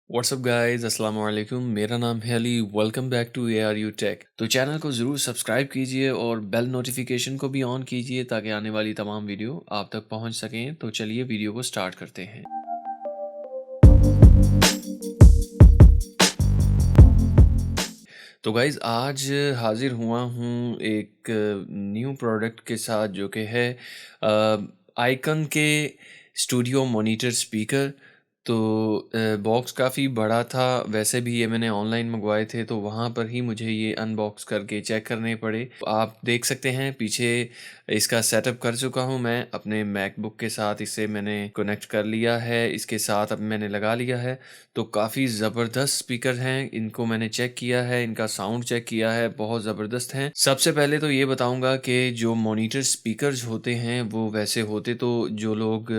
WhatsApp guys, अस्सलाम वालेकुम। मेरा नाम है Ali. Welcome back to ARUTECH। तो चैनल को ज़रूर सब्सक्राइब कीजिए और बेल नोटिफिकेशन को भी ऑन कीजिए ताकि आने वाली तमाम वीडियो आप तक पहुंच सकें। तो चलिए वीडियो को स्टार्ट करते हैं। तो गाइस आज हाजिर हुआ हूँ एक न्यू प्रोडक्ट के साथ जो कि है आइकन के स्टूडियो मॉनिटर स्पीकर। तो बॉक्स काफ़ी बड़ा था। वैसे भी ये मैंने ऑनलाइन मंगवाए थे तो वहाँ पर ही मुझे ये अनबॉक्स करके चेक करने पड़े। आप देख सकते हैं पीछे इसका सेटअप कर चुका हूँ मैं अपने मैकबुक के साथ। इसे मैंने कनेक्ट कर लिया है, इसके साथ अब मैंने लगा लिया है। तो काफ़ी ज़बरदस्त स्पीकर हैं, इनको मैंने चेक किया है, इनका साउंड चेक किया है, बहुत ज़बरदस्त हैं। सबसे पहले तो ये बताऊंगा कि जो मॉनिटर स्पीकर्स होते हैं वो वैसे होते तो जो लोग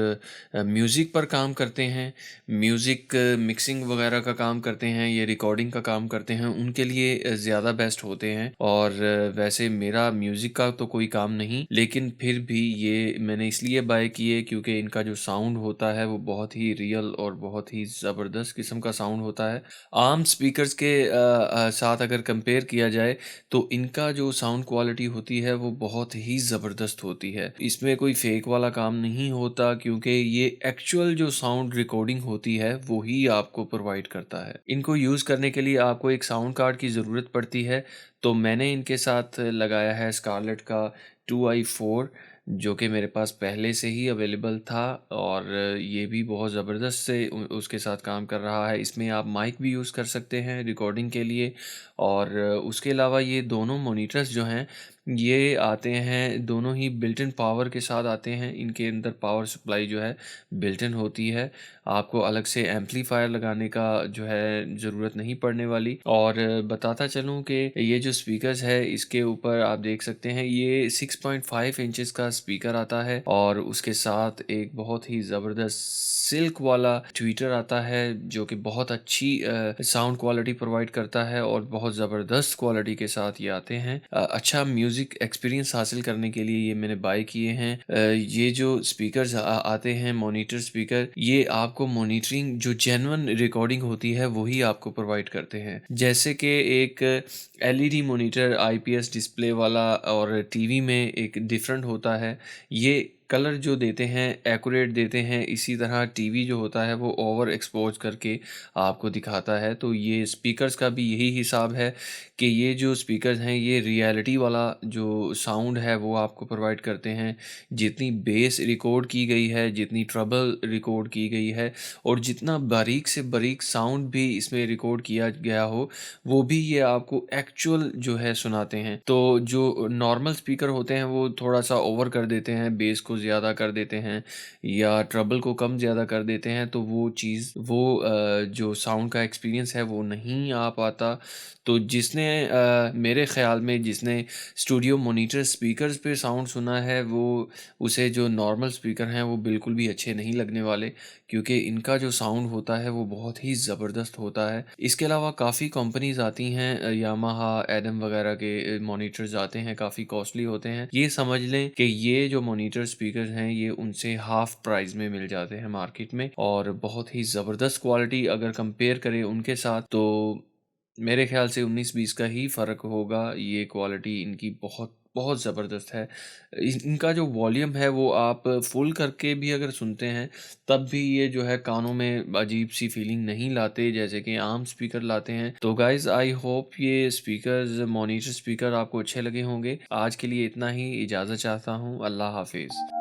म्यूज़िक पर काम करते हैं, म्यूज़िक मिक्सिंग वगैरह का काम करते हैं, ये रिकॉर्डिंग का काम करते हैं, उनके लिए ज़्यादा बेस्ट होते हैं। और वैसे मेरा म्यूज़िक का तो कोई काम नहीं, लेकिन फिर भी ये मैंने इसलिए बाय किए क्योंकि इनका जो साउंड होता है वो बहुत ही रियल और बहुत ही ज़बरदस्त किस्म का साउंड होता है। आम स्पीकर्स के साथ अगर कंपेयर किया जाए तो इनका जो साउंड क्वालिटी होती है वो बहुत ही ज़बरदस्त होती है। इसमें कोई फेक वाला काम नहीं होता क्योंकि ये एक्चुअल जो साउंड रिकॉर्डिंग होती है वो ही आपको प्रोवाइड करता है। इनको यूज़ करने के लिए आपको एक साउंड कार्ड की ज़रूरत पड़ती है। तो मैंने इनके साथ लगाया है स्कारलेट का 2i4 जो कि मेरे पास पहले से ही अवेलेबल था। और ये भी बहुत ज़बरदस्त से उसके साथ काम कर रहा है। इसमें आप माइक भी यूज़ कर सकते हैं रिकॉर्डिंग के लिए। और उसके अलावा ये दोनों मॉनिटर्स जो हैं ये आते हैं, दोनों ही बिल्ट इन पावर के साथ आते हैं। इनके अंदर पावर सप्लाई जो है बिल्ट इन होती है, आपको अलग से एम्पलीफायर लगाने का जो है ज़रूरत नहीं पड़ने वाली। और बताता चलूँ कि ये जो स्पीकर्स है इसके ऊपर आप देख सकते हैं ये 6.5 इंचेस का स्पीकर आता है और उसके साथ एक बहुत ही ज़बरदस्त सिल्क वाला ट्विटर आता है जो कि बहुत अच्छी साउंड क्वालिटी प्रोवाइड करता है और बहुत ज़बरदस्त क्वालिटी के साथ ये आते हैं। अच्छा म्यूज़िक एक्सपीरियंस हासिल करने के लिए ये मैंने बाय किए हैं। ये जो स्पीकर्स आते हैं मॉनिटर स्पीकर, ये आपको मॉनिटरिंग जो जेन्युइन रिकॉर्डिंग होती है वही आपको प्रोवाइड करते हैं। जैसे कि एक LED मॉनिटर IPS डिस्प्ले वाला और टीवी में एक डिफरेंट होता है, ये कलर जो देते हैं एक्यूरेट देते हैं, इसी तरह टीवी जो होता है वो ओवर एक्सपोज करके आपको दिखाता है। तो ये स्पीकर्स का भी यही हिसाब है कि ये जो स्पीकर्स हैं ये रियलिटी वाला जो साउंड है वो आपको प्रोवाइड करते हैं। जितनी बेस रिकॉर्ड की गई है, जितनी ट्रबल रिकॉर्ड की गई है और जितना बारीक से बारीक साउंड भी इसमें रिकॉर्ड किया गया हो वो भी ये आपको एक्चुअल जो है सुनाते हैं। तो जो नॉर्मल स्पीकर होते हैं वो थोड़ा सा ओवर कर देते हैं, बेस को ज़्यादा कर देते हैं या ट्रबल को कम ज़्यादा कर देते हैं, तो वो चीज़ वो जो साउंड का एक्सपीरियंस है वो नहीं आ पाता। तो जिसने मेरे ख़्याल में जिसने स्टूडियो मॉनिटर स्पीकर्स पे साउंड सुना है वो उसे जो नॉर्मल स्पीकर हैं वो बिल्कुल भी अच्छे नहीं लगने वाले, क्योंकि इनका जो साउंड होता है वो बहुत ही ज़बरदस्त होता है। इसके अलावा काफ़ी कंपनीज़ आती हैं, यामाहा एडम वगैरह के मॉनिटर्स आते हैं, काफ़ी कॉस्टली होते हैं। ये समझ लें कि ये जो मॉनिटर स्पीकर्स हैं ये उनसे हाफ प्राइस में मिल जाते हैं मार्केट में और बहुत ही ज़बरदस्त क्वालिटी अगर कंपेयर करें उनके साथ तो मेरे ख्याल से 19-20 का ही फ़र्क होगा। ये क्वालिटी इनकी बहुत बहुत ज़बरदस्त है। इनका जो वॉल्यूम है वो आप फुल करके भी अगर सुनते हैं तब भी ये जो है कानों में अजीब सी फीलिंग नहीं लाते जैसे कि आम स्पीकर लाते हैं। तो गाइज़ आई होप ये स्पीकर्स मॉनिटर स्पीकर आपको अच्छे लगे होंगे। आज के लिए इतना ही, इजाज़त चाहता हूँ। अल्लाह हाफिज़।